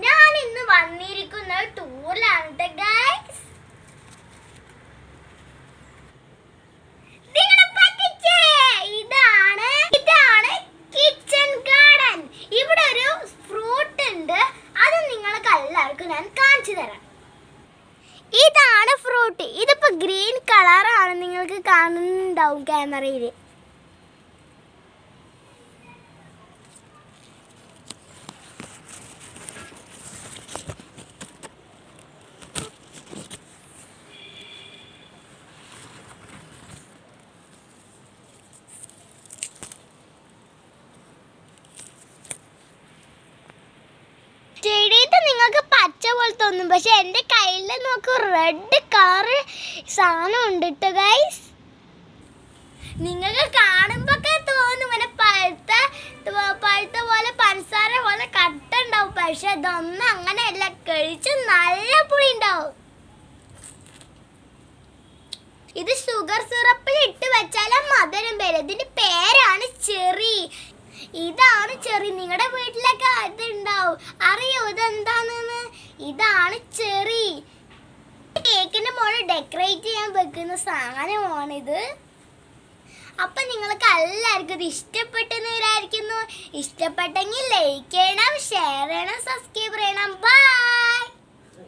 ഞാൻ ഇന്ന് വന്നിരിക്കുന്ന ടൂറിലാണ് ഗൈസ്. ഇതാണ് കിച്ചൺ ഗാർഡൻ. ഇവിടെ ഒരു ഫ്രൂട്ട് ഉണ്ട്, അത് നിങ്ങൾക്ക് എല്ലാവർക്കും ഞാൻ കാണിച്ചു തരാം. ഇതാണ് ഫ്രൂട്ട്. ഇതിപ്പോ ഗ്രീൻ കളറാണ്, നിങ്ങൾക്ക് കാണുന്നുണ്ടാവും ക്യാമറയിൽ. നിങ്ങൾക്ക് പച്ച പോലെ തോന്നും, പക്ഷെ എൻ്റെ കയ്യിൽ നോക്കൂ റെഡ് കളർ സാധനം ഉണ്ട് കേട്ടോ ഗൈസ്. നിങ്ങൾക്ക് കാണുമ്പോ തോന്നും ഇങ്ങനെ പഴുത്ത പോലെ പഞ്ചസാര പോലെ കട്ട ഉണ്ടാവും, പക്ഷെ അതൊന്നും അങ്ങനെയല്ല, കഴിച്ച് നല്ല പുളി ഉണ്ടാവും. ഇത് ഷുഗർ സിറപ്പിൽ ഇട്ട് വെച്ചാലും മധുരം വരും. ഇതിന്റെ പേരാണ് ചെറി. ഇതാണ് ചെറി. നിങ്ങളുടെ വീട്ടിലൊക്കെ ഇതുണ്ടാവും, അറിയോ ഇതെന്താണെന്ന്? ഇതാണ് ചെറി. കേക്കിന്റെ മുകളിൽ ഡെക്കറേറ്റ് ചെയ്യാൻ വെക്കുന്ന സാധനമാണിത്. അപ്പൊ നിങ്ങൾക്ക് എല്ലാവർക്കും ഇത് ഇഷ്ടപ്പെട്ടെന്ന് വിചാരിക്കുന്നു. ഇഷ്ടപ്പെട്ടെങ്കിൽ ലൈക്ക് ചെയ്യണം, ഷെയർ ചെയ്യണം, സബ്സ്ക്രൈബ് ചെയ്യണം. ബൈ.